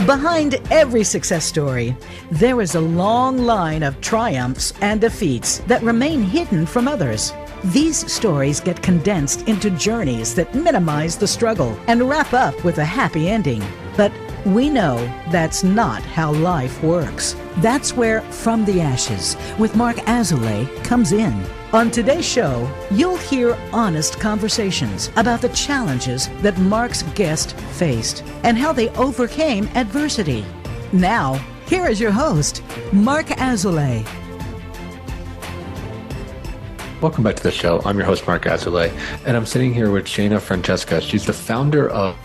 Behind every success story, there is a long line of triumphs and defeats that remain hidden from others. These stories get condensed into journeys that minimize the struggle and wrap up with a happy ending. But we know that's not how life works. That's where From the Ashes with Mark Azoulay comes in. On today's show, you'll hear honest conversations about the challenges that Mark's guest faced and how they overcame adversity. Now, here is your host, Mark Azoulay. Welcome back to the show. I'm your host, Mark Azoulay, and I'm sitting here with Shana Francesca. She's the founder of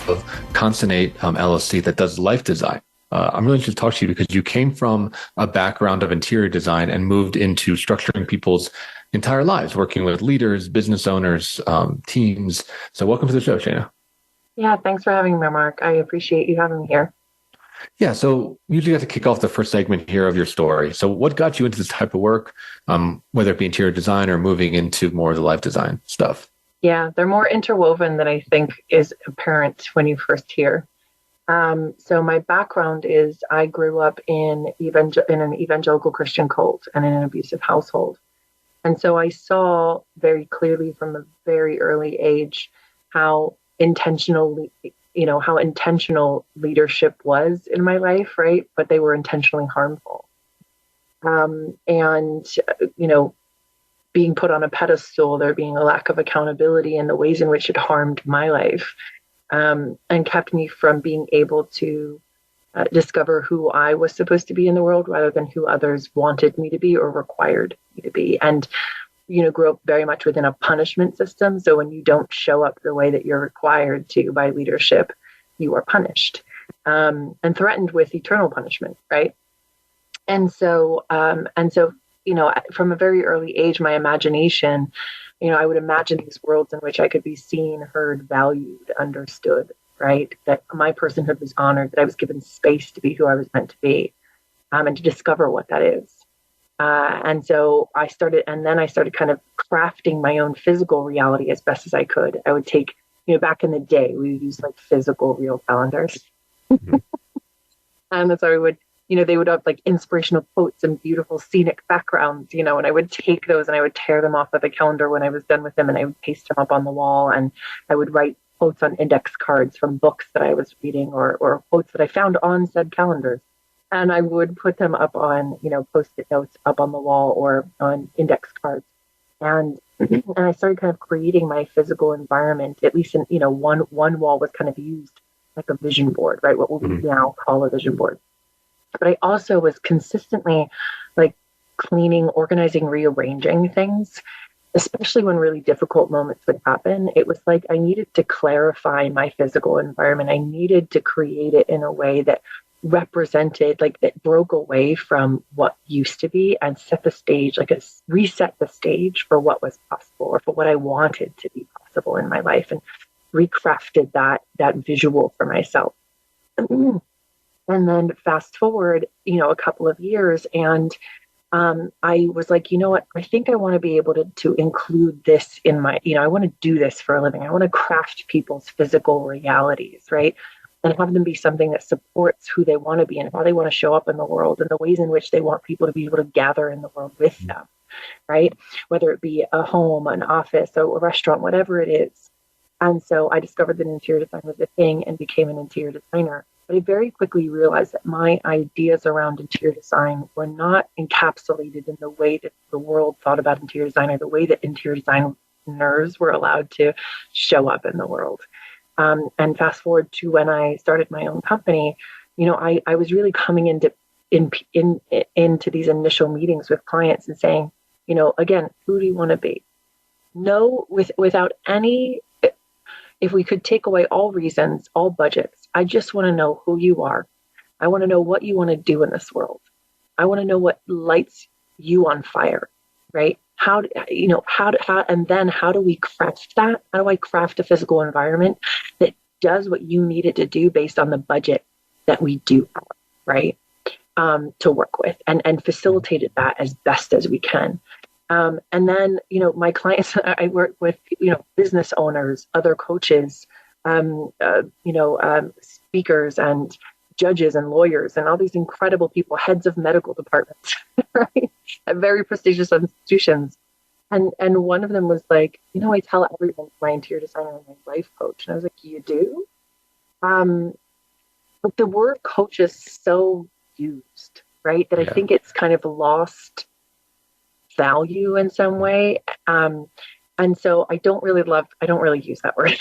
Consonate LLC that does life design. I'm really interested to talk to you because you came from a background of interior design and moved into structuring people's entire lives, working with leaders, business owners, teams. So welcome to the show, Shana. Yeah, thanks for having me, Mark. I appreciate you having me here. Yeah, so usually have to kick off the first segment here of your story. So what got you into this type of work, whether it be interior design or moving into more of the life design stuff? Yeah, they're more interwoven than I think is apparent when you first hear. So my background is I grew up in an evangelical Christian cult and in an abusive household. And so I saw very clearly from a very early age how intentional leadership was in my life, right? But they were intentionally harmful. Being put on a pedestal, there being a lack of accountability in the ways in which it harmed my life, and kept me from being able to discover who I was supposed to be in the world rather than who others wanted me to be or required me to be. And, grew up very much within a punishment system. So when you don't show up the way that you're required to by leadership, you are punished and threatened with eternal punishment, right? And so, from a very early age, my imagination, I would imagine these worlds in which I could be seen, heard, valued, understood, right? That my personhood was honored, that I was given space to be who I was meant to be, and to discover what that is. And so I started kind of crafting my own physical reality as best as I could. I would take, back in the day, we would use like physical real calendars. Mm-hmm. And that's how we would, they would have like inspirational quotes and beautiful scenic backgrounds, and I would take those and I would tear them off of the calendar when I was done with them and I would paste them up on the wall, and I would write quotes on index cards from books that I was reading or quotes that I found on said calendars. And I would put them up on, Post-it notes up on the wall or on index cards. And I started kind of creating my physical environment, at least in, one wall was kind of used like a vision board, right? What we now call a vision board. But I also was consistently like cleaning, organizing, rearranging things, especially when really difficult moments would happen. It was like I needed to clarify my physical environment. I needed to create it in a way that represented, like that broke away from what used to be and set the stage, reset the stage for what was possible or for what I wanted to be possible in my life, and recrafted that visual for myself. And then fast forward, a couple of years, and I was like, what? I think I want to be able to include this in my, I want to do this for a living. I want to craft people's physical realities, right? And have them be something that supports who they want to be and how they want to show up in the world and the ways in which they want people to be able to gather in the world with them, right? Whether it be a home, an office, or a restaurant, whatever it is. And so I discovered that interior design was a thing and became an interior designer. But I very quickly realized that my ideas around interior design were not encapsulated in the way that the world thought about interior design or the way that interior designers were allowed to show up in the world. And fast forward to when I started my own company, I was really coming into these initial meetings with clients and saying, again, who do you want to be? No, without any, if we could take away all reasons, all budgets, I just want to know who you are. I want to know what you want to do in this world. I want to know what lights you on fire, right? And then how do we craft that? How do I craft a physical environment that does what you need it to do based on the budget that we do have, right? To work with and facilitated that as best as we can. And then, my clients, I work with, business owners, other coaches, speakers and judges and lawyers and all these incredible people, heads of medical departments, right, at very prestigious institutions. And one of them was like, I tell everyone my interior designer and my life coach. And I was like, you do? But the word coach is so used, right, that I think it's kind of lost value in some way. And so I don't really use that word.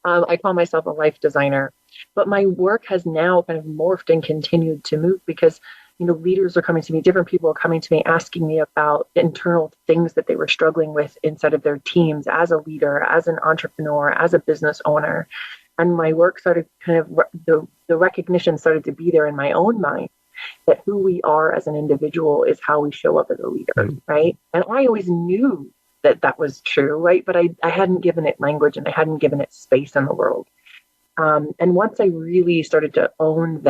I call myself a life designer, but my work has now kind of morphed and continued to move because, leaders are coming to me, different people are coming to me, asking me about internal things that they were struggling with inside of their teams as a leader, as an entrepreneur, as a business owner. And my work started the recognition started to be there in my own mind that who we are as an individual is how we show up as a leader, right? And I always knew that was true, right? But I hadn't given it language and I hadn't given it space in the world. And once I really started to own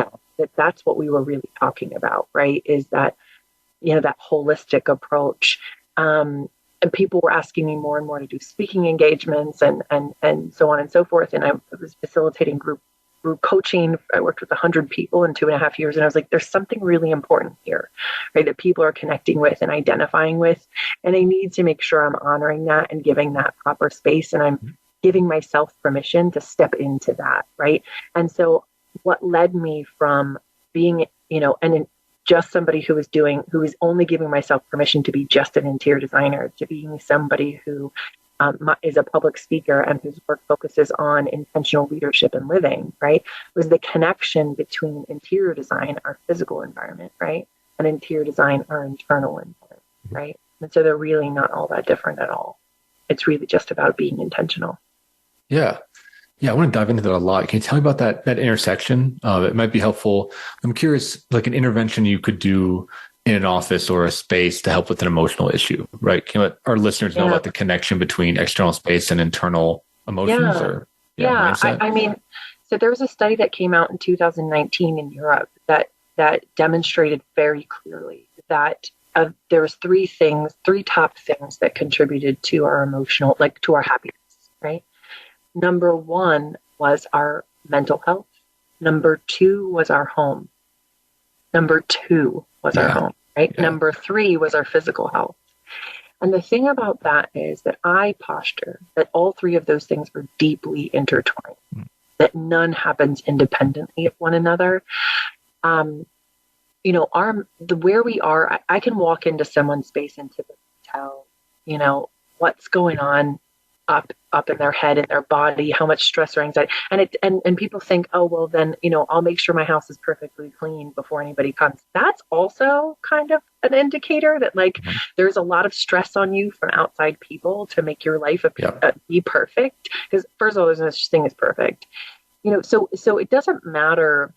that's what we were really talking about, right? Is that, that holistic approach. And people were asking me more and more to do speaking engagements and so on and so forth. And I was facilitating group coaching. I worked with 100 people in 2.5 years. And I was like, there's something really important here, right? That people are connecting with and identifying with. And I need to make sure I'm honoring that and giving that proper space. And I'm giving myself permission to step into that, right? And so what led me from being, just somebody who is only giving myself permission to be just an interior designer, to being somebody who is a public speaker and whose work focuses on intentional leadership and living, right, was the connection between interior design, our physical environment, right, and interior design, our internal environment, right? And so they're really not all that different at all. It's really just about being intentional. Yeah. Yeah, I want to dive into that a lot. Can you tell me about that intersection? It might be helpful. I'm curious, like an intervention you could do in an office or a space to help with an emotional issue, right? Can you let our listeners know about the connection between external space and internal emotions or mindset? I mean, so there was a study that came out in 2019 in Europe that demonstrated very clearly that there was three top things that contributed to our emotional, like to our happiness, right? Number one was our mental health. Number two was our home. Number two was our home, right? Yeah. Number three was our physical health. And the thing about that is that I posture that all three of those things are deeply intertwined, that none happens independently of one another. Where we are, I can walk into someone's space and typically tell, what's going on up in their head and their body, how much stress or anxiety. And people think, oh, well, then, I'll make sure my house is perfectly clean before anybody comes. That's also kind of an indicator that there's a lot of stress on you from outside people to make your life be perfect. Because first of all, there's no such thing as perfect. So it doesn't matter.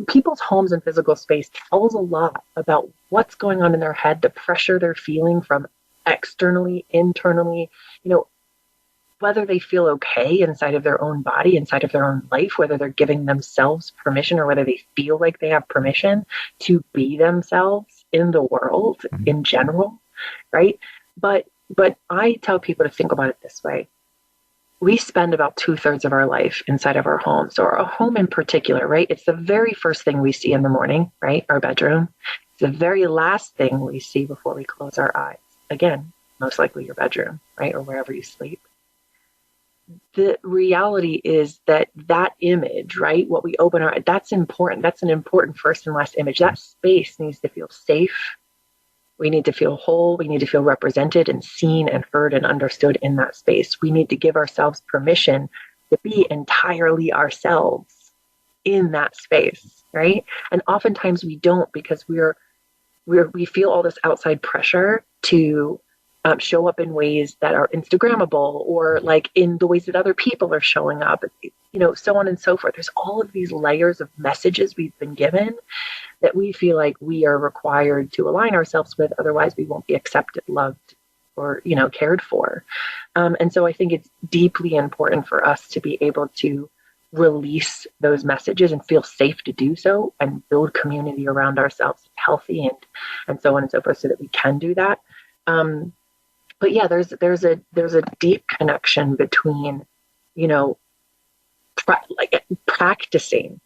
People's homes and physical space tells a lot about what's going on in their head, the pressure they're feeling from externally, internally, whether they feel okay inside of their own body, inside of their own life, whether they're giving themselves permission or whether they feel like they have permission to be themselves in the world in general, right? But I tell people to think about it this way. We spend about 2/3 of our life inside of our home. So our home in particular, right? It's the very first thing we see in the morning, right? Our bedroom. It's the very last thing we see before we close our eyes. Again, most likely your bedroom, right? Or wherever you sleep. The reality is that image, right? What we open that's important. That's an important first and last image. That space needs to feel safe. We need to feel whole. We need to feel represented and seen and heard and understood in that space. We need to give ourselves permission to be entirely ourselves in that space, right? And oftentimes we don't because we feel all this outside pressure to show up in ways that are Instagrammable or like in the ways that other people are showing up, so on and so forth. There's all of these layers of messages we've been given that we feel like we are required to align ourselves with. Otherwise, we won't be accepted, loved, or, cared for. And so I think it's deeply important for us to be able to release those messages and feel safe to do so and build community around ourselves, healthy and so on and so forth, so that we can do that. But yeah, there's a deep connection between, practicing,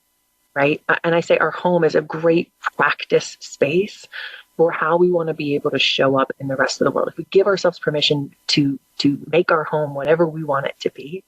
right? And I say our home is a great practice space for how we want to be able to show up in the rest of the world. If we give ourselves permission to make our home whatever we want it to be,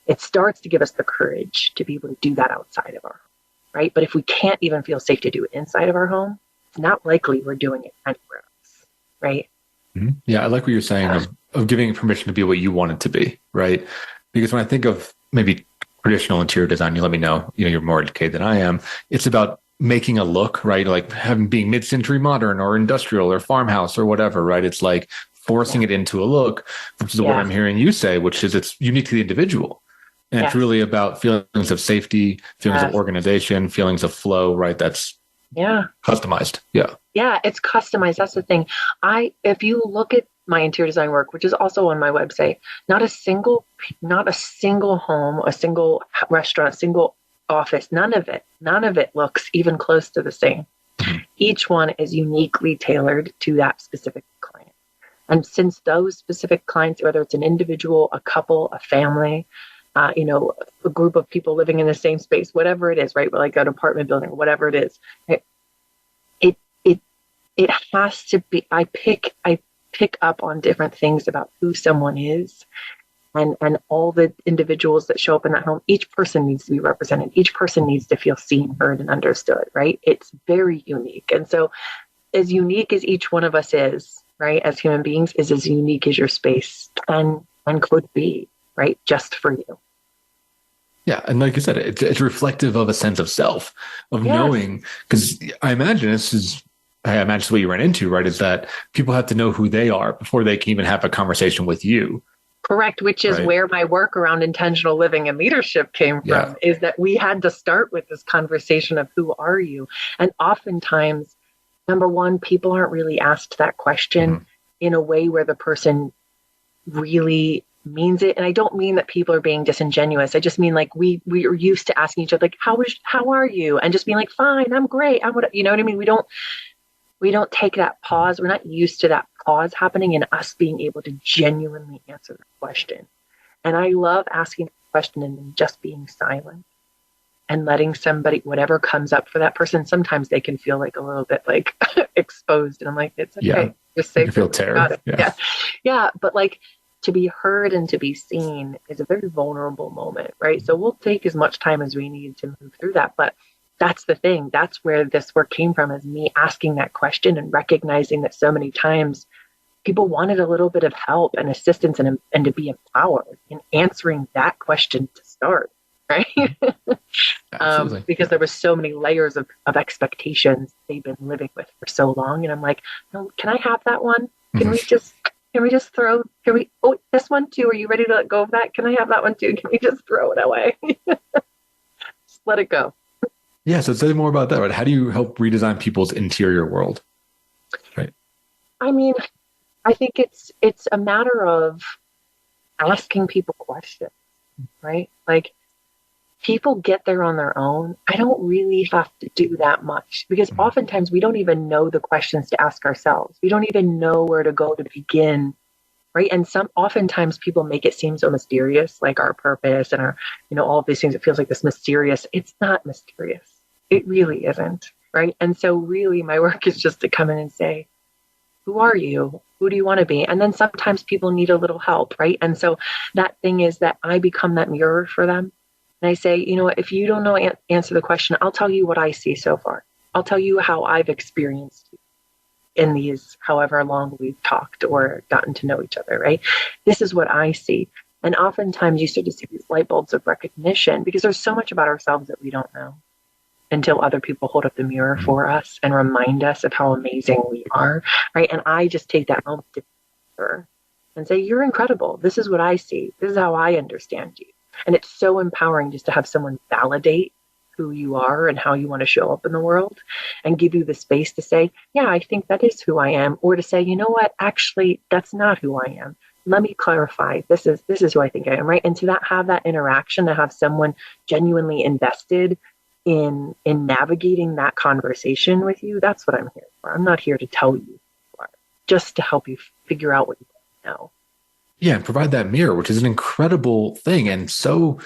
it starts to give us the courage to be able to do that outside of our home, right? But if we can't even feel safe to do it inside of our home, it's not likely we're doing it anywhere else, right? Mm-hmm. Yeah, I like what you're saying of giving permission to be what you want it to be, right? Because when I think of maybe traditional interior design, you let me know, you're more educated than I am. It's about making a look, right? Like being mid-century modern or industrial or farmhouse or whatever, right? It's like forcing it into a look, which is what I'm hearing you say, which is it's unique to the individual. And it's really about feelings of safety, feelings of organization, feelings of flow, right? That's customized. Yeah. Yeah, it's customized. That's the thing. If you look at my interior design work, which is also on my website, not a single home, a single restaurant, a single office, none of it looks even close to the same. Each one is uniquely tailored to that specific client. And since those specific clients, whether it's an individual, a couple, a family, a group of people living in the same space, whatever it is, right? Like an apartment building, whatever it is, it has to be, I pick up on different things about who someone is and all the individuals that show up in that home. Each person needs to be represented. Each person needs to feel seen, heard, and understood, right? It's very unique. And so as unique as each one of us is, right, as human beings, is as unique as your space and could be, right? Just for you. Yeah. And like you said, it's reflective of a sense of self, of knowing, because I imagine it's what you ran into, right? Is that people have to know who they are before they can even have a conversation with you. Correct. Which is where my work around intentional living and leadership came from, is that we had to start with this conversation of who are you? And oftentimes, number one, people aren't really asked that question in a way where the person really means it. And I don't mean that people are being disingenuous. I just mean like we are used to asking each other, like, how are you? And just being like, fine, I'm great. You know what I mean? We don't take that pause. We're not used to that pause happening and us being able to genuinely answer the question. And I love asking the question and then just being silent and letting somebody, whatever comes up for that person. Sometimes they can feel like a little bit like exposed. And I'm like, it's okay. Just say, you feel terror. Yeah. But like, to be heard and to be seen is a very vulnerable moment, right? So we'll take as much time as we need to move through that. But that's the thing. That's where this work came from, is me asking that question and recognizing that so many times people wanted a little bit of help and assistance and to be empowered in answering that question to start, right? Because there were so many layers of expectations they've been living with for so long. And I'm like, no, can I have that one? Can we this one too? Are you ready to let go of that? Can I have that one too? Can we just throw it away? Just let it go. Yeah. So say more about that, right? How do you help redesign people's interior world? Right. I mean, I think it's a matter of asking people questions, right? Like, people get there on their own. I don't really have to do that much because oftentimes we don't even know the questions to ask ourselves. We don't even know where to go to begin, right? And oftentimes people make it seem so mysterious, like our purpose and our, all of these things. It feels like this mysterious. It's not mysterious. It really isn't, right? And so really my work is just to come in and say, who are you? Who do you want to be? And then sometimes people need a little help, right? And so that thing is that I become that mirror for them. And I say, if you don't know answer the question, I'll tell you what I see so far. I'll tell you how I've experienced in these, however long we've talked or gotten to know each other, right? This is what I see. And oftentimes you start to see these light bulbs of recognition because there's so much about ourselves that we don't know until other people hold up the mirror for us and remind us of how amazing we are, right? And I just take that moment to her and say, you're incredible. This is what I see. This is how I understand you. And it's so empowering just to have someone validate who you are and how you want to show up in the world and give you the space to say, yeah, I think that is who I am. Or to say, you know what, actually, that's not who I am. Let me clarify. This is who I think I am, right? And to have that interaction, to have someone genuinely invested in navigating that conversation with you, that's what I'm here for. I'm not here to tell you who you are, just to help you figure out what you know. Yeah, and provide that mirror, which is an incredible thing and so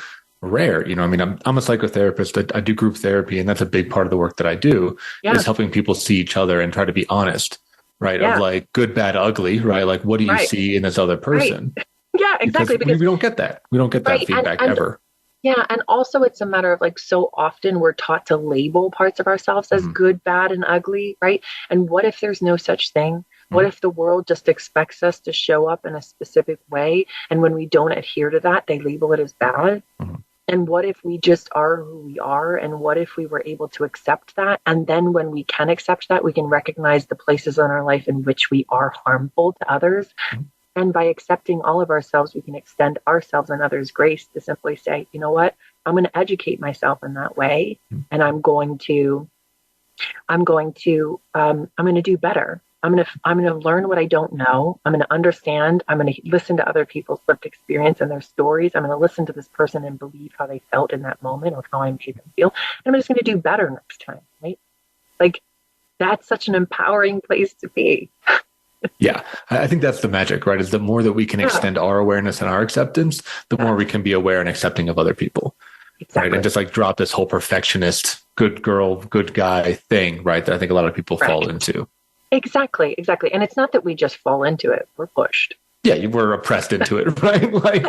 rare. You know, I mean, I'm a psychotherapist. I do group therapy, and that's a big part of the work that I do is helping people see each other and try to be honest, right? Of like good, bad, ugly, right? Like, what do you see in this other person? Right. Yeah, exactly. Because we don't get that. We don't get that feedback ever. Yeah. And also it's a matter of like, so often we're taught to label parts of ourselves as good, bad, and ugly, right? And what if there's no such thing? What if the world just expects us to show up in a specific way? And when we don't adhere to that, they label it as bad. And what if we just are who we are? And what if we were able to accept that? And then when we can accept that, we can recognize the places in our life in which we are harmful to others. And by accepting all of ourselves, we can extend ourselves and others grace to simply say, you know what, I'm going to educate myself in that way. And I'm going to do better. I'm going to learn what I don't know. I'm going to understand. I'm going to listen to other people's lived experience and their stories. I'm going to listen to this person and believe how they felt in that moment or how I made them feel. And I'm just going to do better next time, right? Like, that's such an empowering place to be. Yeah, I think that's the magic, right? Is the more that we can extend our awareness and our acceptance, the more we can be aware and accepting of other people. Exactly. Right? And just like drop this whole perfectionist, good girl, good guy thing, right? That I think a lot of people fall into. Exactly. And it's not that we just fall into it. We're pushed. Yeah, we're oppressed into it, right? Like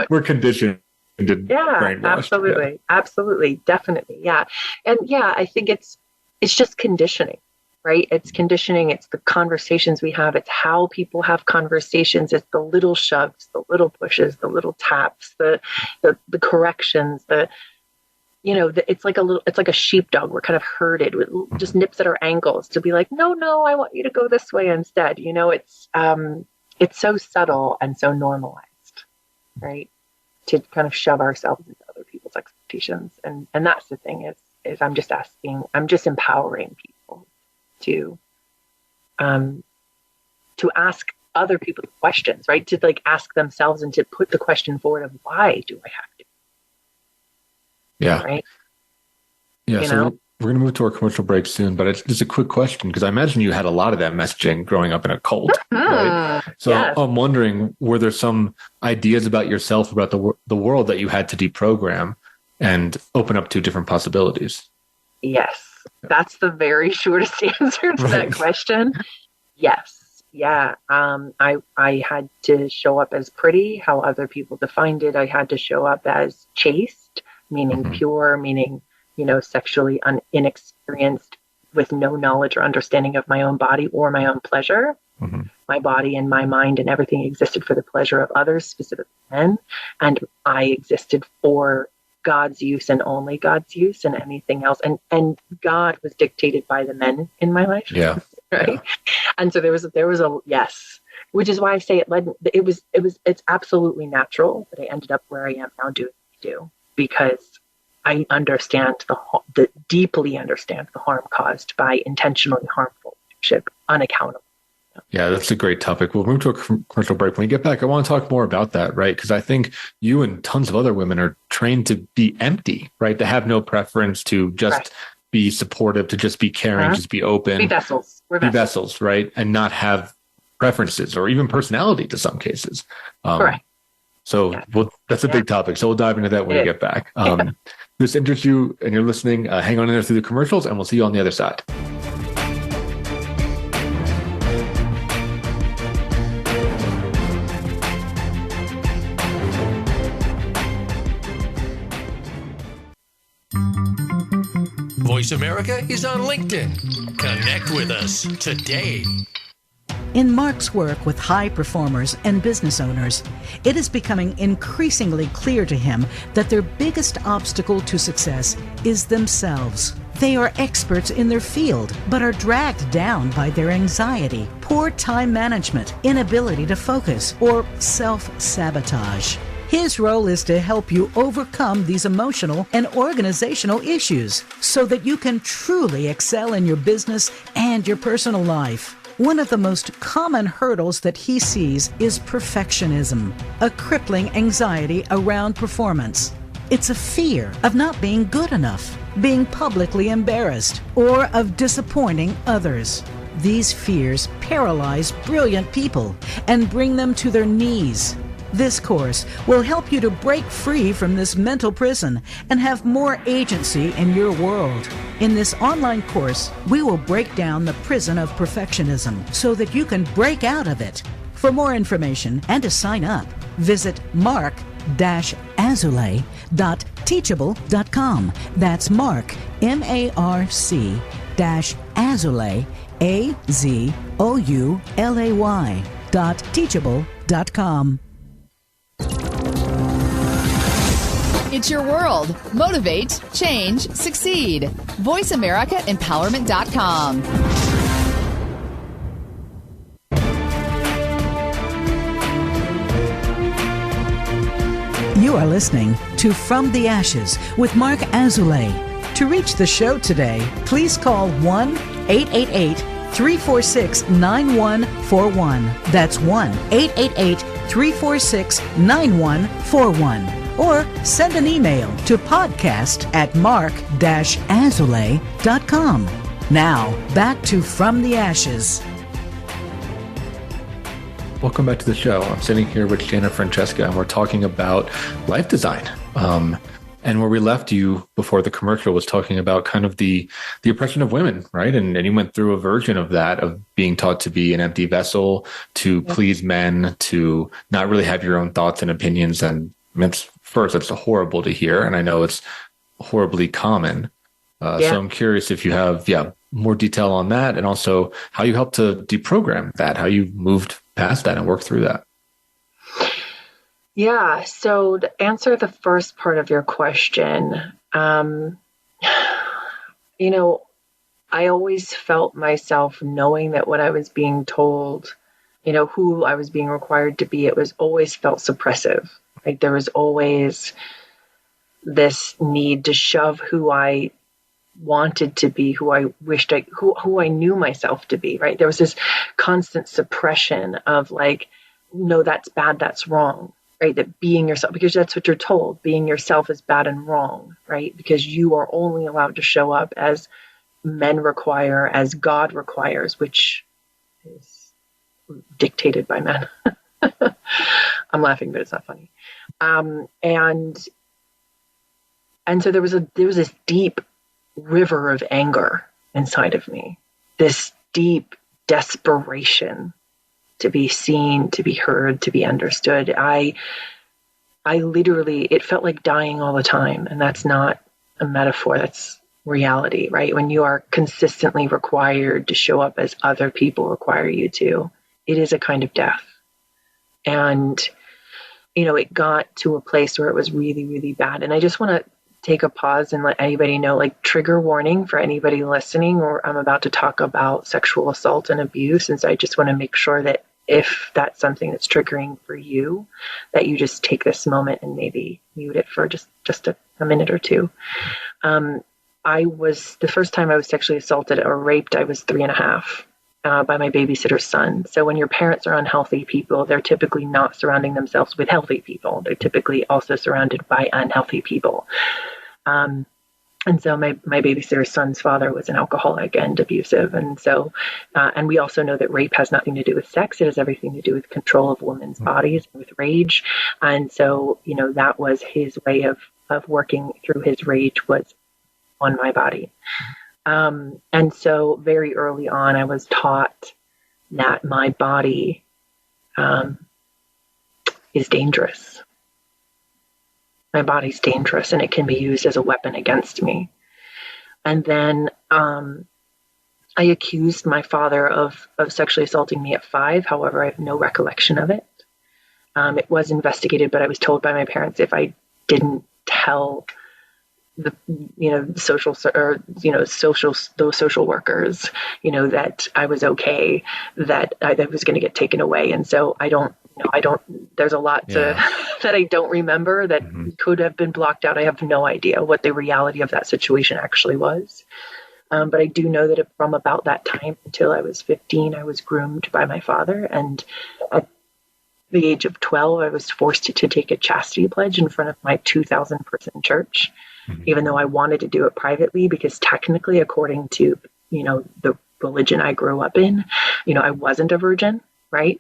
we're conditioned. Absolutely. Absolutely. Definitely. Yeah. And yeah, I think it's just conditioning. Right? It's conditioning. It's the conversations we have. It's how people have conversations. It's the little shoves, the little pushes, the little taps, the corrections, it's like a sheepdog. We're kind of herded with just nips at our ankles to be like, no, I want you to go this way instead. It's so subtle and so normalized, right? To kind of shove ourselves into other people's expectations. And that's the thing is I'm just empowering people to ask other people questions, right? To like ask themselves and to put the question forward of why do I have to? Yeah. Right. Yeah. So we're going to move to our commercial break soon, but it's just a quick question because I imagine you had a lot of that messaging growing up in a cult, right? So I'm wondering, were there some ideas about yourself, about the world that you had to deprogram and open up to different possibilities? Yes. That's the very shortest answer to that question. Yes. Yeah. I had to show up as pretty, how other people defined it. I had to show up as chaste, meaning pure, meaning, sexually inexperienced with no knowledge or understanding of my own body or my own pleasure. My body and my mind and everything existed for the pleasure of others, specifically men. And I existed for God's use and only God's use, and anything else. And God was dictated by the men in my life. Yeah. Right. Yeah. And so there was a yes, which is why I say it's absolutely natural that I ended up where I am now doing what I do, because I deeply understand the harm caused by intentionally harmful leadership, unaccountable. Yeah, that's a great topic. We'll move to a commercial break. When we get back, I want to talk more about that, right? Because I think you and tons of other women are trained to be empty, right? To have no preference, to just be supportive, to just be caring, just be open. Be vessels. Be vessels, right? And not have preferences or even personality to some cases. Correct. So that's a big topic. So we'll dive into that when we get back. This interests you and you're listening, hang on in there through the commercials and we'll see you on the other side. Voice America is on LinkedIn. Connect with us today. In Mark's work with high performers and business owners, it is becoming increasingly clear to him that their biggest obstacle to success is themselves. They are experts in their field, but are dragged down by their anxiety, poor time management, inability to focus, or self-sabotage. His role is to help you overcome these emotional and organizational issues so that you can truly excel in your business and your personal life. One of the most common hurdles that he sees is perfectionism, a crippling anxiety around performance. It's a fear of not being good enough, being publicly embarrassed, or of disappointing others. These fears paralyze brilliant people and bring them to their knees. This course will help you to break free from this mental prison and have more agency in your world. In this online course, we will break down the prison of perfectionism so that you can break out of it. For more information and to sign up, visit mark-azulay.teachable.com. That's Mark, MARC-Azulay, AZOULAY.teachable.com. It's your world. Motivate, change, succeed. VoiceAmericaEmpowerment.com. You are listening to From the Ashes with Mark Azulay. To reach the show today, please call 1-888-346-9141. That's 1-888-346-9141. Or send an email to podcast@mark-azulay.com. Now, back to From the Ashes. Welcome back to the show. I'm sitting here with Shana Francesca, and we're talking about life design. And where we left you before the commercial was talking about kind of the oppression of women, right? And you went through a version of that, of being taught to be an empty vessel, to please men, to not really have your own thoughts and opinions. And it's horrible to hear. And I know it's horribly common. So I'm curious if you have, more detail on that, and also how you helped to deprogram that, how you moved past that and worked through that. Yeah. So to answer the first part of your question, I always felt myself knowing that what I was being told, who I was being required to be, it was always felt suppressive. Right? There was always this need to shove who I wanted to be, who I wished who I knew myself to be, right? There was this constant suppression of like, no, that's bad, that's wrong, right? That being yourself, because that's what you're told, being yourself is bad and wrong, right? Because you are only allowed to show up as men require, as God requires, which is dictated by men. I'm laughing, but it's not funny. And so there was this deep river of anger inside of me, this deep desperation to be seen, to be heard, to be understood. I literally, it felt like dying all the time. And that's not a metaphor, that's reality, right? When you are consistently required to show up as other people require you to, it is a kind of death. And, it got to a place where it was really, really bad. And I just want to take a pause and let anybody know, like, trigger warning for anybody listening, or I'm about to talk about sexual assault and abuse. And so I just want to make sure that if that's something that's triggering for you, that you just take this moment and maybe mute it for just a minute or two. The first time I was sexually assaulted or raped, I was 3.5 by my babysitter's son. So when your parents are unhealthy people, they're typically not surrounding themselves with healthy people. They're typically also surrounded by unhealthy people. And so my babysitter's son's father was an alcoholic and abusive. And so, and we also know that rape has nothing to do with sex. It has everything to do with control of women's bodies, with rage. And so, that was his way of working through his rage, was on my body. And so very early on, I was taught that my body is dangerous. My body's dangerous, and it can be used as a weapon against me. And then I accused my father of sexually assaulting me at 5. However, I have no recollection of it. It was investigated, but I was told by my parents if I didn't tell the social workers, that I was okay, that I was going to get taken away. And so there's a lot that I don't remember that could have been blocked out. I have no idea what the reality of that situation actually was. But I do know that from about that time until I was 15, I was groomed by my father. And at the age of 12, I was forced to take a chastity pledge in front of my 2,000 person church. Even though I wanted to do it privately, because technically, according to, the religion I grew up in, I wasn't a virgin. right?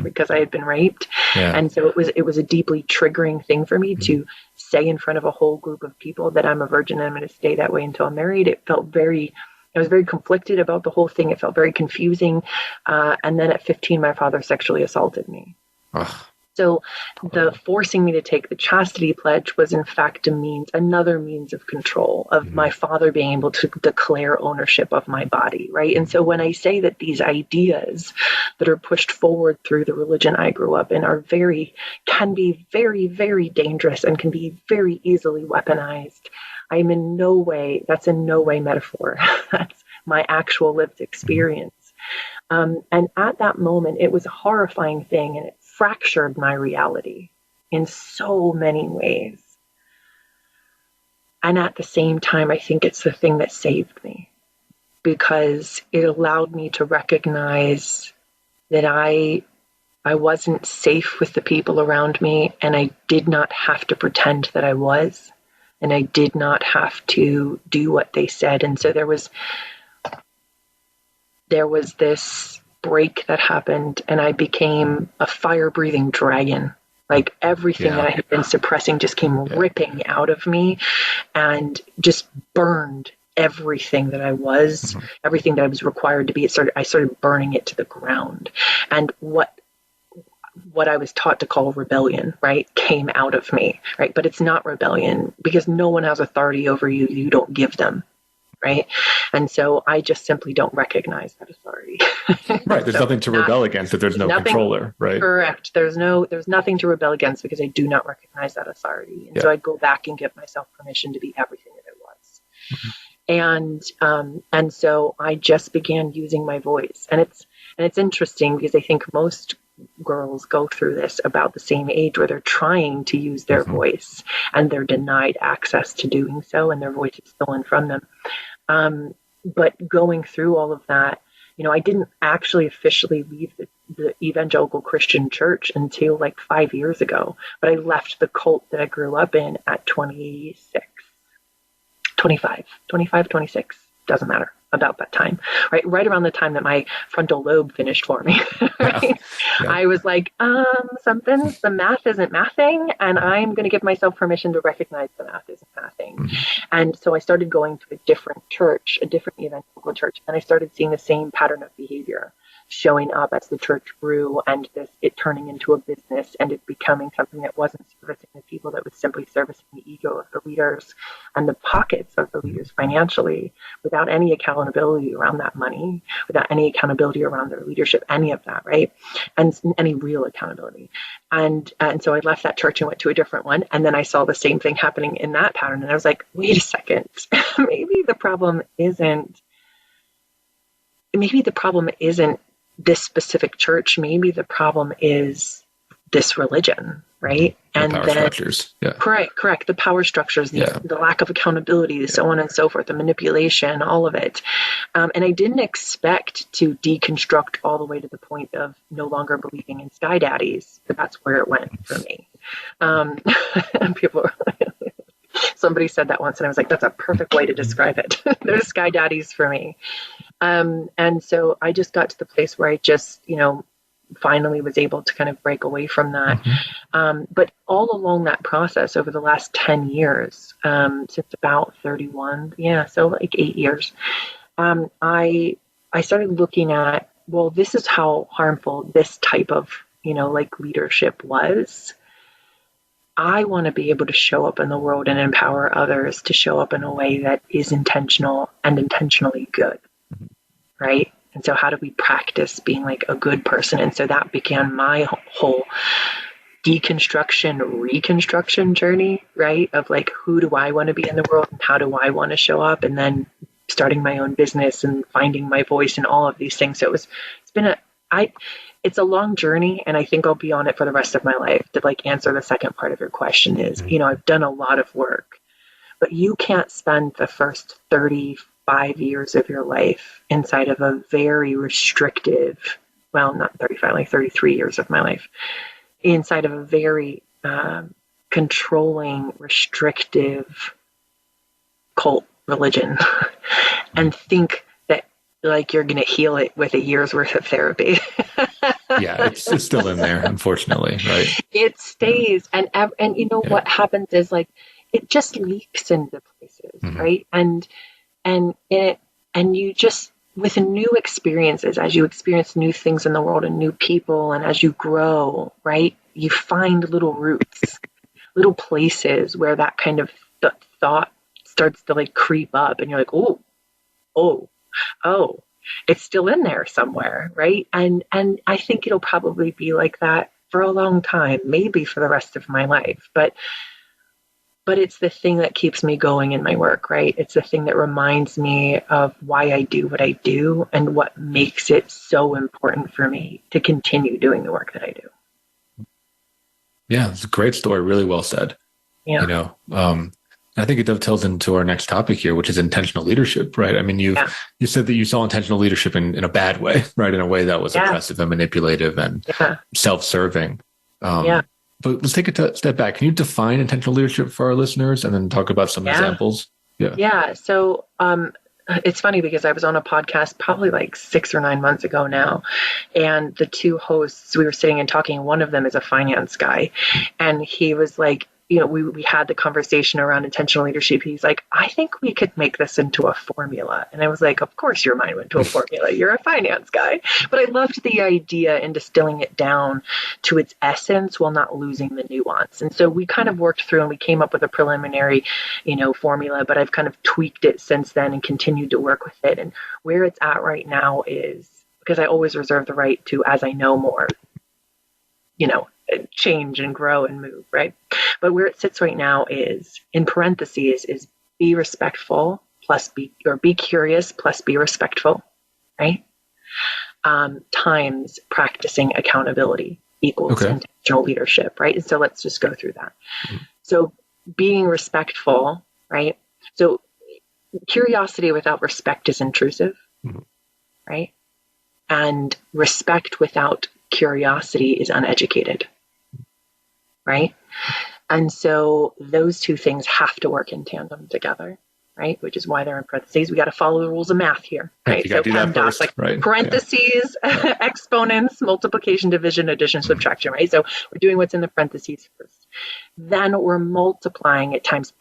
Because I had been raped. Yeah. And so it was a deeply triggering thing for me to say in front of a whole group of people that I'm a virgin and I'm going to stay that way until I'm married. I was very conflicted about the whole thing. It felt very confusing. And then at 15, my father sexually assaulted me. Ugh. So the forcing me to take the chastity pledge was in fact another means of control of my father being able to declare ownership of my body, right? And so when I say that these ideas that are pushed forward through the religion I grew up in can be very, very dangerous and can be very easily weaponized, that's in no way metaphor. That's my actual lived experience. And at that moment, it was a horrifying thing, and it fractured my reality in so many ways. And at the same time, I think it's the thing that saved me, because it allowed me to recognize that I wasn't safe with the people around me, and I did not have to pretend that I was, and I did not have to do what they said. And so there was this break that happened, and I became a fire-breathing dragon. Like everything that I had been suppressing just came ripping out of me and just burned everything that I was, everything that I was required to be. I started burning it to the ground. And what I was taught to call rebellion, right, came out of me, right? But it's not rebellion, because no one has authority over you. You don't give them. Right. And so I just simply don't recognize that authority. Right. There's nothing to rebel against if there's no controller. Right. Correct. There's nothing to rebel against because I do not recognize that authority. And so I'd go back and give myself permission to be everything that it was. And so I just began using my voice. And it's interesting because I think most girls go through this about the same age, where they're trying to use their voice and they're denied access to doing so, and their voice is stolen from them. But going through all of that, I didn't actually officially leave the evangelical Christian church until like 5 years ago. But I left the cult that I grew up in at 25, 26, doesn't matter, about that time, right around the time that my frontal lobe finished forming. Right? Yeah. I was like, the math isn't mathing, and I'm going to give myself permission to recognize the math isn't mathing. And so I started going to a different church, a different evangelical church, and I started seeing the same pattern of behavior showing up as the church grew, and it turning into a business, and it becoming something that wasn't servicing the people, that was simply servicing the ego of the leaders and the pockets of the leaders financially, without any accountability around that money, without any accountability around their leadership, any of that, right? And any real accountability. And so I left that church and went to a different one, and then I saw the same thing happening in that pattern, and I was like, wait a second, maybe the problem isn't this specific church. Maybe the problem is this religion, right? And power structures. Yeah. Correct. The power structures, the lack of accountability, so on and so forth, the manipulation, all of it. And I didn't expect to deconstruct all the way to the point of no longer believing in sky daddies, but that's where it went for me. And people somebody said that once, and I was like, that's a perfect way to describe it. There's sky daddies for me. And so I just got to the place where I just, finally was able to kind of break away from that. But all along that process over the last 10 years, since about 31, so like 8 years, I started looking at, well, this is how harmful this type of, leadership was. I want to be able to show up in the world and empower others to show up in a way that is intentional and intentionally good. Right? And so how do we practice being like a good person? And so that began my whole reconstruction journey, right? Of like, who do I want to be in the world and how do I want to show up? And then starting my own business and finding my voice and all of these things. So it's a long journey, and I think I'll be on it for the rest of my life. To like answer the second part of your question is, I've done a lot of work, but you can't spend the first 35 years of your life inside of a very restrictive, well, not 35, like 33 years of my life, inside of a very controlling, restrictive cult religion and think that like you're going to heal it with a year's worth of therapy. Yeah, it's still in there, unfortunately, right? It stays. And you know Yeah. what happens is like, it just leaks into places, Mhm. right? And you just, with new experiences, as you experience new things in the world and new people, and as you grow, right, you find little roots, little places where that kind of thought starts to like creep up, and you're like, oh, oh, it's still in there somewhere, right? And I think it'll probably be like that for a long time, maybe for the rest of my life, but it's the thing that keeps me going in my work, right? It's the thing that reminds me of why I do what I do and what makes it so important for me to continue doing the work that I do. Yeah, it's a great story. Really well said. Yeah. You know, I think it dovetails into our next topic here, which is intentional leadership, right? I mean, you said that you saw intentional leadership in a bad way, right? In a way that was oppressive and manipulative and self-serving. But let's take a step back. Can you define intentional leadership for our listeners and then talk about some examples? Yeah. So it's funny because I was on a podcast probably like 6 or 9 months ago now, and the two hosts, we were sitting and talking. One of them is a finance guy, and he was like, you know, we had the conversation around intentional leadership. He's like, I think we could make this into a formula. And I was like, of course your mind went to a formula. You're a finance guy. But I loved the idea in distilling it down to its essence while not losing the nuance. And so we kind of worked through and we came up with a preliminary, you know, formula, but I've kind of tweaked it since then and continued to work with it. And where it's at right now is, because I always reserve the right to, as I know more, you know, change and grow and move, right? But where it sits right now is, in parentheses, is be respectful plus be curious plus be respectful, right? Times practicing accountability equals intentional leadership, right? And so let's just go through that. Mm-hmm. So being respectful, right? So curiosity without respect is intrusive, right? And respect without curiosity is uneducated, right? And so those two things have to work in tandem together, right? Which is why they're in parentheses. We got to follow the rules of math here, right? So do that first, like right? Parentheses, exponents, multiplication, division, addition, subtraction, right? So we're doing what's in the parentheses first. Then we're multiplying at times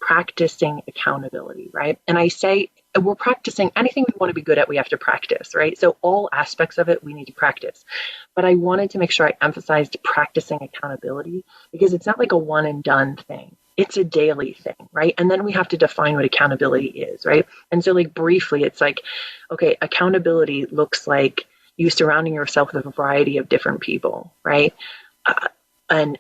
practicing accountability, right? And I say we're practicing anything we want to be good at, we have to practice, right? So all aspects of it, we need to practice. But I wanted to make sure I emphasized practicing accountability because it's not like a one and done thing. It's a daily thing, right? And then we have to define what accountability is, right? And so like briefly, it's like, okay, accountability looks like you surrounding yourself with a variety of different people, right? And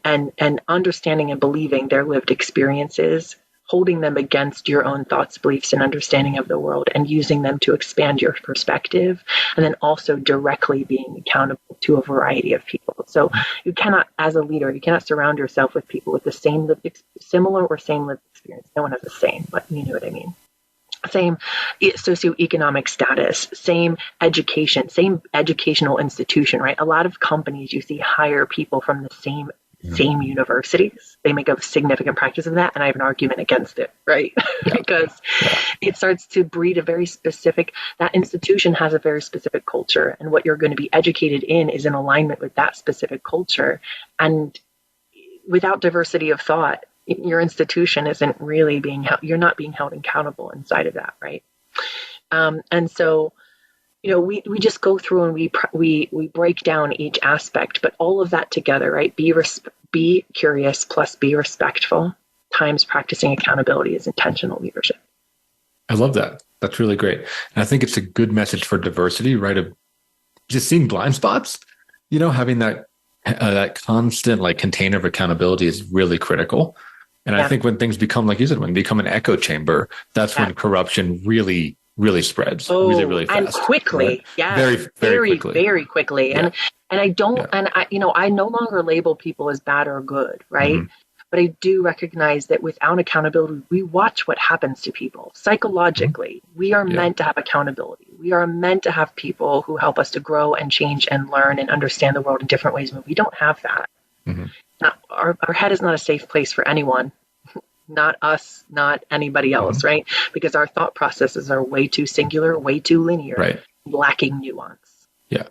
understanding and believing their lived experiences, holding them against your own thoughts, beliefs, and understanding of the world, and using them to expand your perspective, and then also directly being accountable to a variety of people. So you cannot, as a leader, you cannot surround yourself with people with the same similar or same lived experience. No one has the same, but you know what I mean. Same socioeconomic status, same education, same educational institution, right? A lot of companies you see hire people from the same universities. They make a significant practice of that, and I have an argument against it, right? Because it starts to breed a very specific, that institution has a very specific culture, and what you're going to be educated in is in alignment with that specific culture. And without diversity of thought, your institution isn't really being held, you're not being held accountable inside of that, right? And so, you know, we just go through and we break down each aspect, but all of that together, right? Be curious plus be respectful times practicing accountability is intentional leadership. I love that. That's really great. And I think it's a good message for diversity, right? Of just seeing blind spots, you know, having that constant like container of accountability is really critical. And I think when things become, like you said, when they become an echo chamber, that's when corruption really spreads really fast. And quickly. Right? Yeah. Very quickly. Very quickly. Yeah. And I don't, and I, you know, I no longer label people as bad or good, right? Mm-hmm. But I do recognize that without accountability, we watch what happens to people psychologically. Mm-hmm. We are meant to have accountability. We are meant to have people who help us to grow and change and learn and understand the world in different ways. But we don't have that. Mm-hmm. Now, our head is not a safe place for anyone. Not us, not anybody else, right? Because our thought processes are way too singular, way too linear, lacking nuance. Yeah.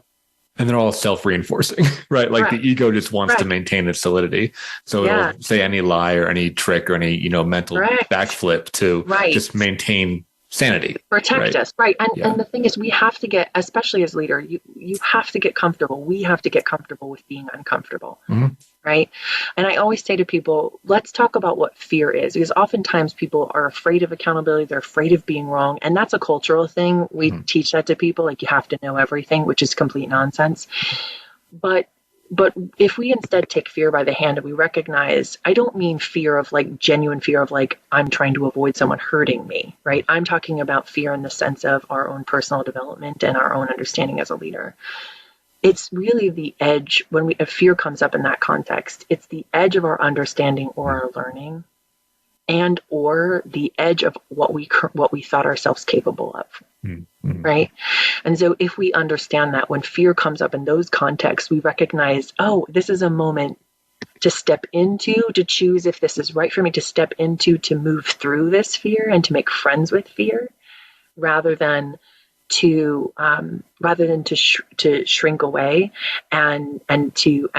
And they're all self-reinforcing, right? Like the ego just wants to maintain its solidity. So it'll say any lie or any trick or any, mental backflip to just maintain sanity. Protect us. Right. And the thing is, we have to get, especially as leader, you have to get comfortable. We have to get comfortable with being uncomfortable. Right. And I always say to people, let's talk about what fear is, because oftentimes people are afraid of accountability. They're afraid of being wrong. And that's a cultural thing. We teach that to people, like you have to know everything, which is complete nonsense. But if we instead take fear by the hand and we recognize, I don't mean fear of like genuine fear of like, I'm trying to avoid someone hurting me, right? I'm talking about fear in the sense of our own personal development and our own understanding as a leader. It's really the edge if fear comes up in that context, it's the edge of our understanding or our learning and or the edge of what we thought ourselves capable of. Right. And so if we understand that when fear comes up in those contexts, we recognize, oh, this is a moment to step into, to choose if this is right for me, to step into, to move through this fear and to make friends with fear rather than to shrink away and to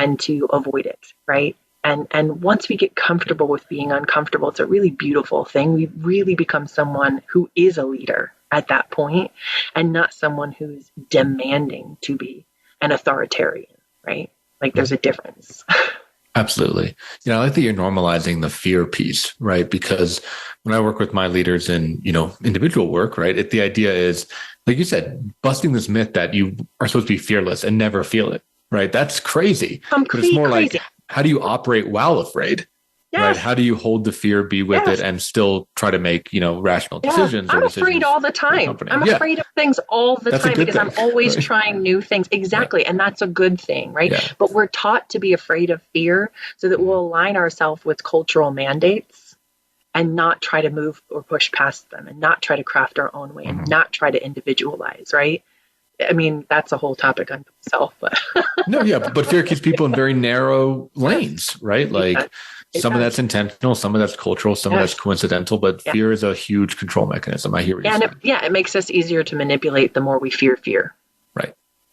avoid it. Right. And once we get comfortable with being uncomfortable, it's a really beautiful thing. We really become someone who is a leader at that point and not someone who's demanding to be an authoritarian, right? Like there's a difference. Absolutely. I like that you're normalizing the fear piece, right? Because when I work with my leaders in, individual work, right, the idea is, like you said, busting this myth that you are supposed to be fearless and never feel it, right? That's crazy. But it's more like, how do you operate while afraid? Yes. Right? How do you hold the fear, be with it, and still try to make, rational decisions? I'm afraid all the time. I'm afraid of things all the time because I'm always trying new things. Exactly. And that's a good thing, right? Yeah. But we're taught to be afraid of fear so that we'll align ourselves with cultural mandates and not try to move or push past them and not try to craft our own way and not try to individualize, right? I mean, that's a whole topic on itself. But but fear keeps people in very narrow lanes, right? Like some of that's intentional, some of that's cultural, some of that's coincidental, but fear is a huge control mechanism. I hear what you're saying. It makes us easier to manipulate the more we fear.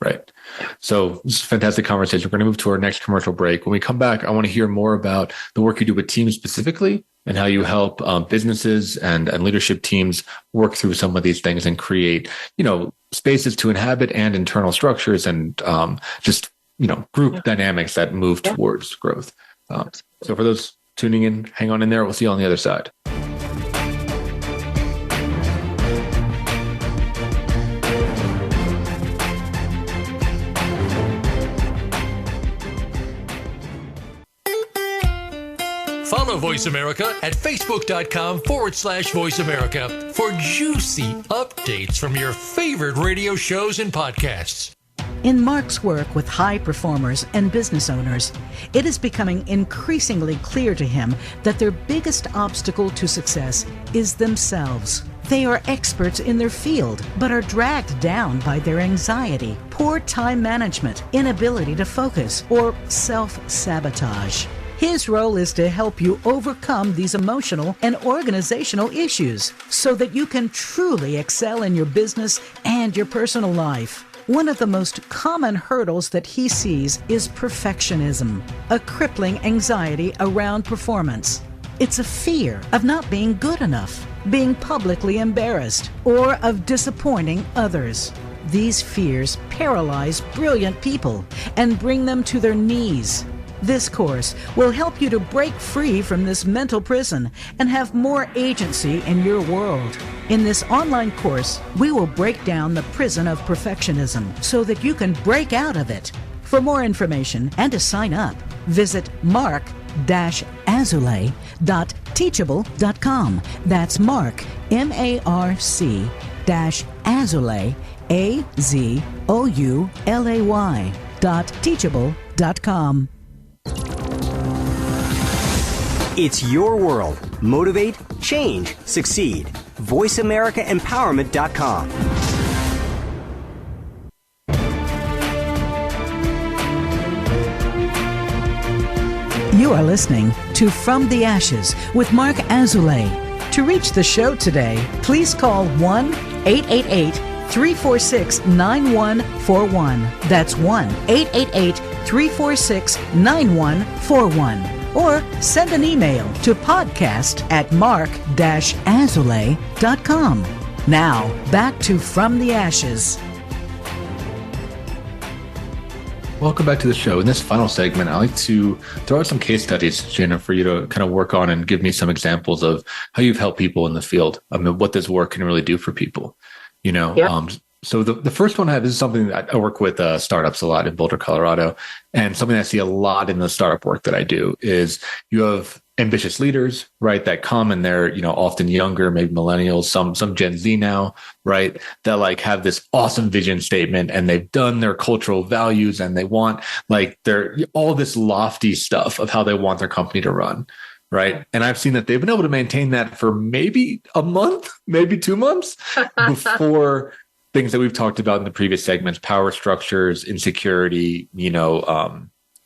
Right. So this is a fantastic conversation. We're going to move to our next commercial break. When we come back, I want to hear more about the work you do with teams specifically and how you help businesses and leadership teams work through some of these things and create, spaces to inhabit and internal structures and group dynamics that move towards growth. So for those tuning in, hang on in there. We'll see you on the other side. Follow Voice America at facebook.com/Voice America for juicy updates from your favorite radio shows and podcasts. In Mark's work with high performers and business owners, it is becoming increasingly clear to him that their biggest obstacle to success is themselves. They are experts in their field, but are dragged down by their anxiety, poor time management, inability to focus, or self-sabotage. His role is to help you overcome these emotional and organizational issues so that you can truly excel in your business and your personal life. One of the most common hurdles that he sees is perfectionism, a crippling anxiety around performance. It's a fear of not being good enough, being publicly embarrassed, or of disappointing others. These fears paralyze brilliant people and bring them to their knees. This course will help you to break free from this mental prison and have more agency in your world. In this online course, we will break down the prison of perfectionism so that you can break out of it. For more information and to sign up, visit mark-azulay.teachable.com. That's Mark, MARC-azulay, AZOULAY.teachable.com. It's your world. Motivate, change, succeed. VoiceAmericaEmpowerment.com. You are listening to From the Ashes with Mark Azulay. To reach the show today, please call 1-888 1-888-346-9141. That's 1-888-346-9141. Or send an email to podcast@mark-azoulay.com. Now, back to From the Ashes. Welcome back to the show. In this final segment, I like to throw out some case studies, Shana, for you to kind of work on and give me some examples of how you've helped people in the field. I mean, what this work can really do for people, you know? Yeah. So the first one I have is something that I work with startups a lot in Boulder, Colorado. And something I see a lot in the startup work that I do is you have ambitious leaders, right, that come and they're, you know, often younger, maybe millennials, some Gen Z now, right, that like have this awesome vision statement and they've done their cultural values and they want like their all this lofty stuff of how they want their company to run. Right. And I've seen that they've been able to maintain that for maybe a month, maybe 2 months before things that we've talked about in the previous segments, power structures, insecurity, you know, I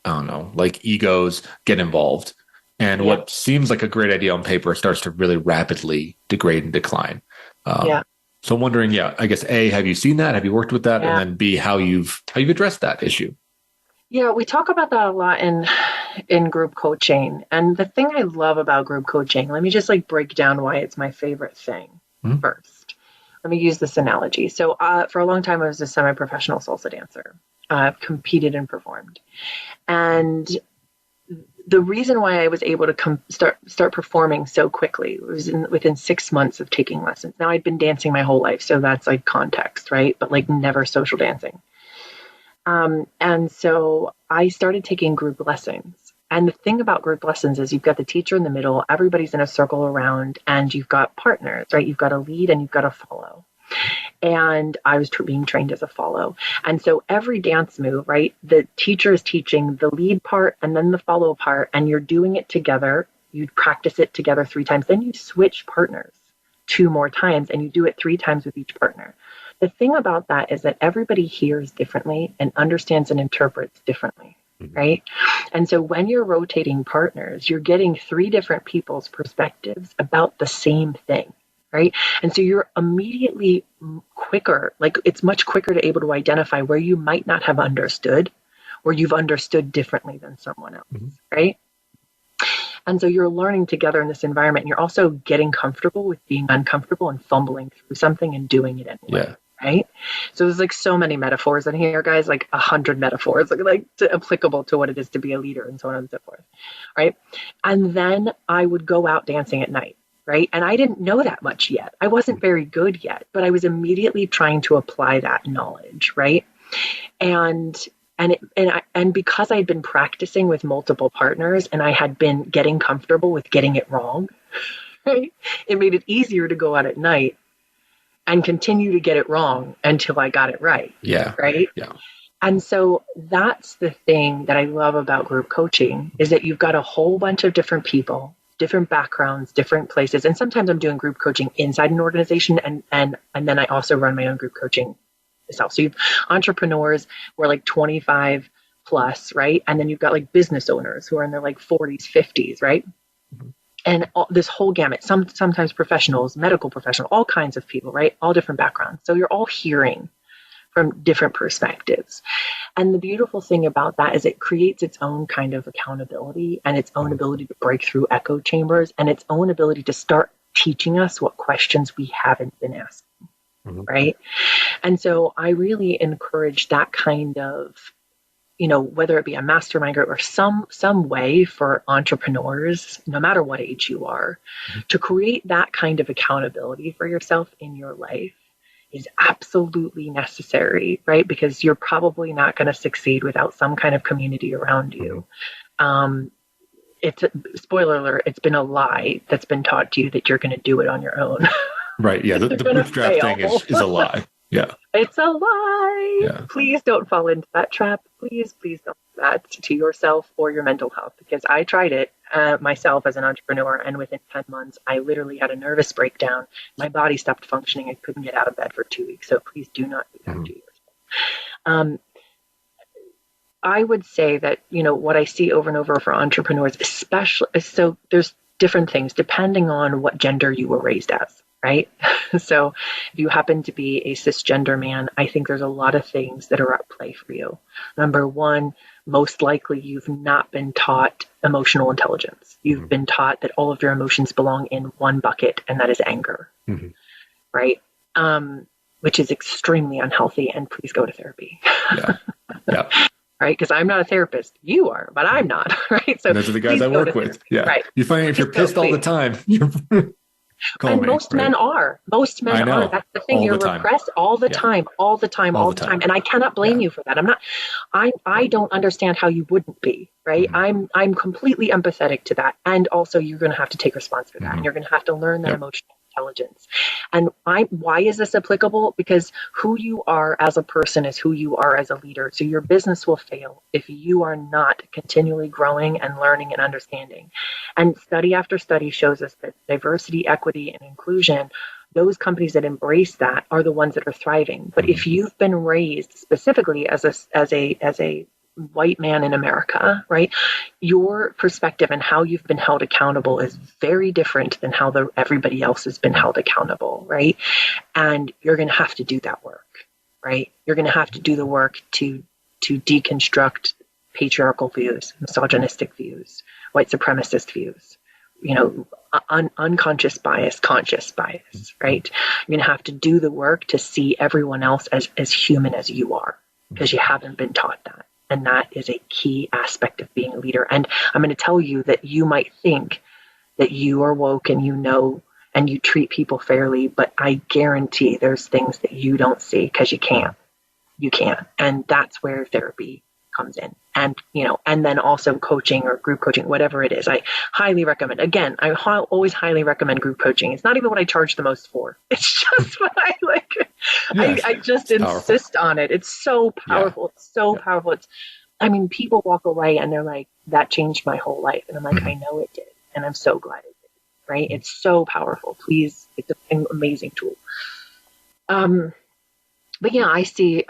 don't know, like egos get involved. And what seems like a great idea on paper starts to really rapidly degrade and decline. So I'm wondering, I guess A, have you seen that? Have you worked with that? And then B, how you've addressed that issue? Yeah, we talk about that a lot in group coaching. And the thing I love about group coaching, let me just like break down why it's my favorite thing first. Let me use this analogy. So for a long time, I was a semi-professional salsa dancer. I've competed and performed. And the reason why I was able to start performing so quickly was within 6 months of taking lessons. Now, I'd been dancing my whole life, so that's like context, right? But like never social dancing. And so I started taking group lessons. And the thing about group lessons is you've got the teacher in the middle, everybody's in a circle around, and you've got partners, right? You've got a lead and you've got a follow. And I was being trained as a follow. And so every dance move, right, the teacher is teaching the lead part and then the follow part, and you're doing it together. You practice it together 3 times. Then you switch partners 2 more times and you do it 3 times with each partner. The thing about that is that everybody hears differently and understands and interprets differently. Right. And so when you're rotating partners, you're getting 3 different people's perspectives about the same thing. Right. And so you're immediately quicker, like it's much quicker to able to identify where you might not have understood, or you've understood differently than someone else. Right. And so you're learning together in this environment. And you're also getting comfortable with being uncomfortable and fumbling through something and doing it anyway. Yeah. Right. So there's like so many metaphors in here, guys, like 100 metaphors, like applicable to what it is to be a leader and so on and so forth. Right. And then I would go out dancing at night. Right. And I didn't know that much yet. I wasn't very good yet, but I was immediately trying to apply that knowledge. Right. And because I had been practicing with multiple partners and I had been getting comfortable with getting it wrong, right, it made it easier to go out at night and continue to get it wrong until I got it right. Yeah. Right. Yeah. And so that's the thing that I love about group coaching is that you've got a whole bunch of different people, different backgrounds, different places. And sometimes I'm doing group coaching inside an organization and then I also run my own group coaching myself. So you've entrepreneurs who are like 25 plus, right? And then you've got like business owners who are in their like 40s, 50s, right? And this whole gamut, sometimes professionals, medical professionals, all kinds of people, right? All different backgrounds. So you're all hearing from different perspectives. And the beautiful thing about that is it creates its own kind of accountability and its own ability to break through echo chambers and its own ability to start teaching us what questions we haven't been asking, right? And so I really encourage that kind of, you know, whether it be a mastermind group or some way for entrepreneurs, no matter what age you are, to create that kind of accountability for yourself in your life is absolutely necessary, right? Because you're probably not going to succeed without some kind of community around you. It's spoiler alert, it's been a lie that's been taught to you that you're going to do it on your own. Right. Yeah. The bootstrap thing is a lie. Yeah. It's a lie. Yeah. Please don't fall into that trap. Please don't do that to yourself or your mental health, because I tried it myself as an entrepreneur. And within 10 months, I literally had a nervous breakdown. My body stopped functioning. I couldn't get out of bed for 2 weeks. So please do not do that to yourself. I would say that, you know, what I see over and over for entrepreneurs, especially, so there's different things depending on what gender you were raised as, right? So if you happen to be a cisgender man, I think there's a lot of things that are at play for you. Number one, most likely you've not been taught emotional intelligence. You've been taught that all of your emotions belong in one bucket, and that is anger, right? Which is extremely unhealthy, and please go to therapy. Yeah. Right? Because I'm not a therapist. You are, but I'm not, right? So and those are the guys I work with. Yeah. Right. You find if you're pissed all the time, you're and most men are. Most men are. That's the thing. You're repressed all the time, all the time. And I cannot blame you for that. I don't understand how you wouldn't be, right? I'm completely empathetic to that. And also you're going to have to take response for that. And you're going to have to learn that emotional intelligence. And why is this applicable? Because who you are as a person is who you are as a leader. So your business will fail if you are not continually growing and learning and understanding. And study after study shows us that diversity, equity, and inclusion, those companies that embrace that are the ones that are thriving. But if you've been raised specifically as a white man in America, right? Your perspective and how you've been held accountable is very different than how everybody else has been held accountable, right? And you're going to have to do that work, right? You're going to have to do the work to deconstruct patriarchal views, misogynistic views, white supremacist views, unconscious bias, conscious bias, right? You're going to have to do the work to see everyone else as human as you are, because you haven't been taught that. And that is a key aspect of being a leader. And I'm going to tell you that you might think that you are woke and and you treat people fairly, but I guarantee there's things that you don't see because you can't. You can't. And that's where therapy comes in. And, and then also coaching or group coaching, whatever it is. I highly recommend. Again, I always highly recommend group coaching. It's not even what I charge the most for. It's just what I like. Yes, I just insist on it. It's so powerful. Yeah. It's so powerful. People walk away and they're like, that changed my whole life. And I'm like, I know it did. And I'm so glad it did. Right. It's so powerful. Please. It's an amazing tool. But yeah, I see,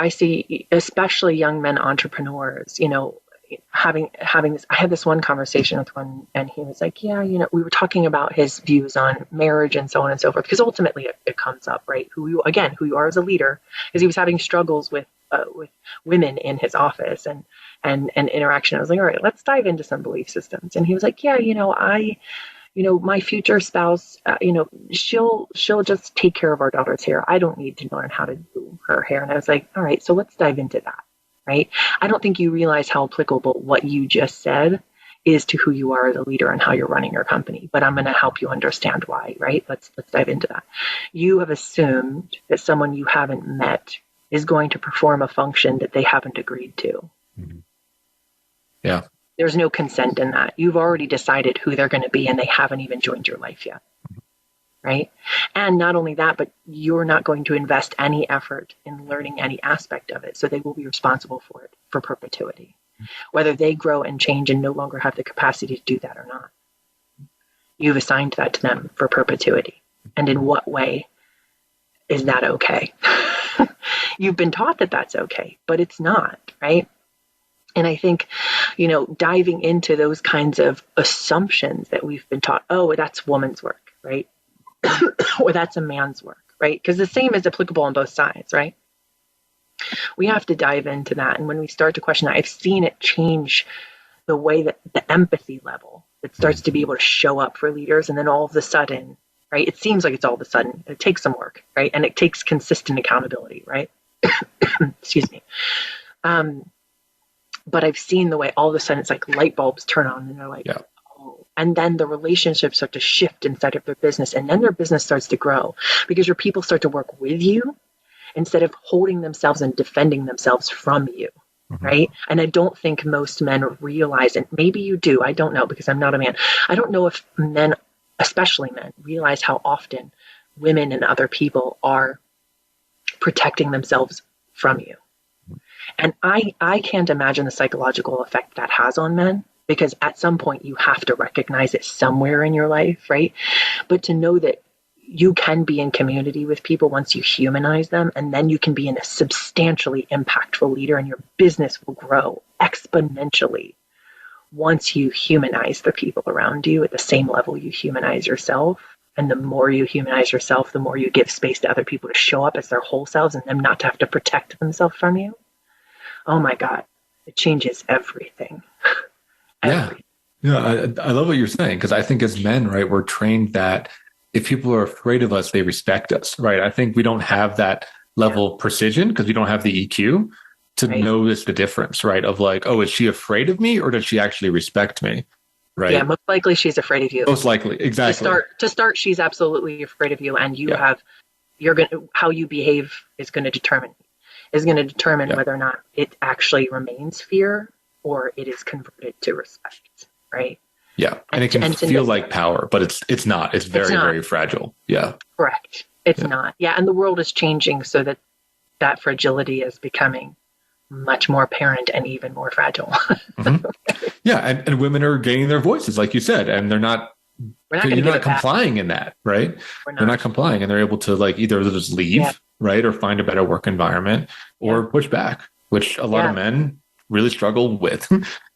especially young men entrepreneurs, having this. I had this one conversation with one, and he was like, "Yeah, we were talking about his views on marriage and so on and so forth." Because ultimately, it comes up, right? Who you are as a leader, because he was having struggles with women in his office and interaction. I was like, "All right, let's dive into some belief systems." And he was like, "Yeah, my future spouse, she'll just take care of our daughter's hair. I don't need to learn how to do her hair." And I was like, all right, so let's dive into that, right? I don't think you realize how applicable what you just said is to who you are as a leader and how you're running your company. But I'm going to help you understand why, right? Let's dive into that. You have assumed that someone you haven't met is going to perform a function that they haven't agreed to. Yeah. There's no consent in that. You've already decided who they're going to be, and they haven't even joined your life yet, right? And not only that, but you're not going to invest any effort in learning any aspect of it, so they will be responsible for it for perpetuity, whether they grow and change and no longer have the capacity to do that or not. You've assigned that to them for perpetuity. And in what way is that okay? You've been taught that that's okay, but it's not, right? And I think, diving into those kinds of assumptions that we've been taught, oh, that's woman's work, right? Or that's a man's work, right? Because the same is applicable on both sides, right? We have to dive into that. And when we start to question that, I've seen it change the way that the empathy level that starts to be able to show up for leaders. And then all of a sudden, right? It seems like it's all of a sudden. It takes some work, right? And it takes consistent accountability, right? Excuse me. But I've seen the way all of a sudden it's like light bulbs turn on and they're like, oh. And then the relationships start to shift inside of their business. And then their business starts to grow because your people start to work with you instead of holding themselves and defending themselves from you. Right. And I don't think most men realize it. Maybe you do. I don't know, because I'm not a man. I don't know if men, especially men, realize how often women and other people are protecting themselves from you. And I can't imagine the psychological effect that has on men, because at some point you have to recognize it somewhere in your life, right? But to know that you can be in community with people once you humanize them, and then you can be a substantially impactful leader and your business will grow exponentially once you humanize the people around you at the same level you humanize yourself, and the more you humanize yourself, the more you give space to other people to show up as their whole selves and them not to have to protect themselves from you. Oh my God, it changes everything. Everything. Yeah. I love what you're saying, because I think as men, right, we're trained that if people are afraid of us, they respect us, right? I think we don't have that level of precision because we don't have the EQ to notice the difference, right? Of like, oh, is she afraid of me or does she actually respect me? Right. Yeah, most likely she's afraid of you. Most likely, exactly. To start, she's absolutely afraid of you, and how you behave is going to determine whether or not it actually remains fear or it is converted to respect, right? Yeah, and it can feel like power, but it's not. It's very, very fragile. Yeah, correct. It's not. Yeah, and the world is changing so that fragility is becoming much more apparent and even more fragile. Mm-hmm. Yeah, and women are gaining their voices, like you said, and you're not complying in that, right? They're not complying, and they're able to like either just leave, right, or find a better work environment, or push back, which a lot of men really struggle with,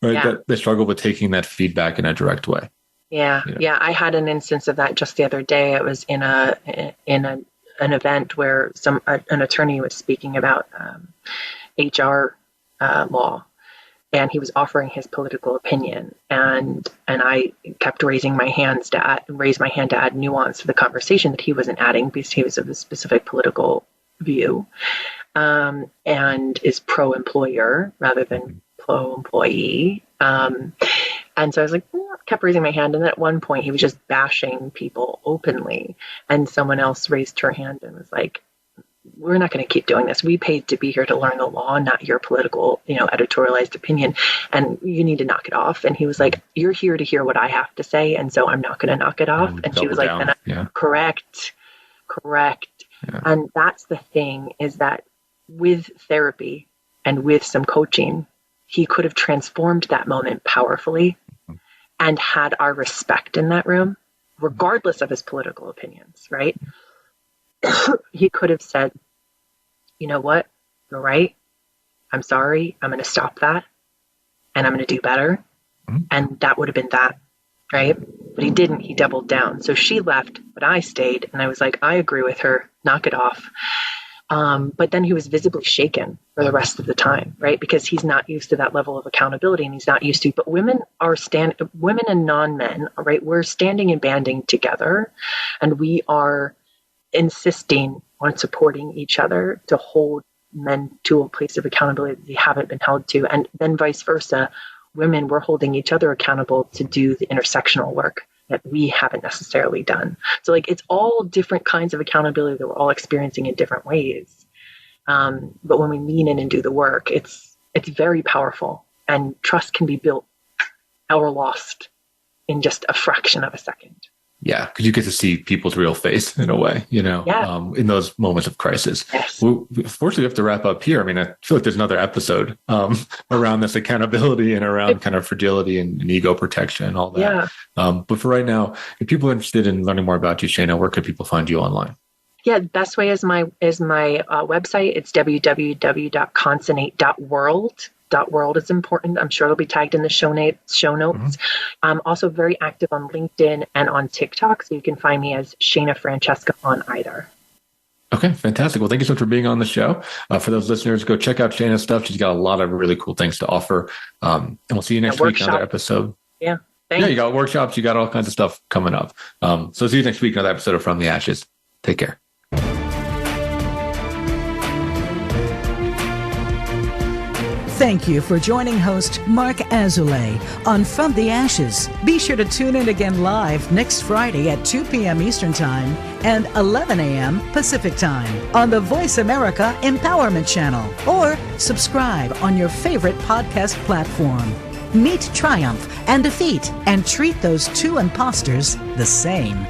right? That they struggle with taking that feedback in a direct way. Yeah, I had an instance of that just the other day. It was in an event where an attorney was speaking about HR law, and he was offering his political opinion, and I kept raising my hand to add nuance to the conversation that he wasn't adding because he was of a specific political view, and is pro-employer rather than pro-employee. And so I was like, kept raising my hand, and then at one point he was just bashing people openly, and someone else raised her hand and was like, we're not going to keep doing this. We paid to be here to learn the law, not your political, editorialized opinion. And you need to knock it off. And he was like, you're here to hear what I have to say. And so I'm not going to knock it off. And she was like, correct. Yeah. And that's the thing, is that with therapy and with some coaching, he could have transformed that moment powerfully and had our respect in that room, regardless of his political opinions, right? He could have said, you know what, you're right, I'm sorry, I'm going to stop that, and I'm going to do better. And that would have been that, right? But he didn't. He doubled down. So she left, but I stayed, and I was like, I agree with her, knock it off. But then he was visibly shaken for the rest of the time, right? Because he's not used to that level of accountability, and he's not used to, but women and non-men, right? We're standing and banding together, and we are insisting on supporting each other to hold men to a place of accountability that they haven't been held to. And then vice versa, women, we're holding each other accountable to do the intersectional work that we haven't necessarily done. So like, it's all different kinds of accountability that we're all experiencing in different ways. But when we lean in and do the work, it's very powerful, and trust can be built or lost in just a fraction of a second. Yeah, because you get to see people's real face in a way, in those moments of crisis. Yes. Fortunately, we have to wrap up here. I mean, I feel like there's another episode around this accountability and around kind of fragility and ego protection and all that. Yeah. But for right now, if people are interested in learning more about you, Shana, where could people find you online? Yeah, the best way is my website. It's www.consonate.world. .world is important. I'm sure it'll be tagged in the show notes. I'm also very active on LinkedIn and on TikTok, so you can find me as Shana Francesca on either. Okay, fantastic. Well, thank you so much for being on the show. For those listeners, go check out Shana's stuff. She's got a lot of really cool things to offer. And we'll see you next week, another episode. Yeah, thanks. Yeah, you got workshops, you got all kinds of stuff coming up. So see you next week, another episode of From the Ashes. Take care. Thank you for joining host Mark Azoulay on From the Ashes. Be sure to tune in again live next Friday at 2 p.m. Eastern Time and 11 a.m. Pacific Time on the Voice America Empowerment Channel, or subscribe on your favorite podcast platform. Meet triumph and defeat, and treat those two imposters the same.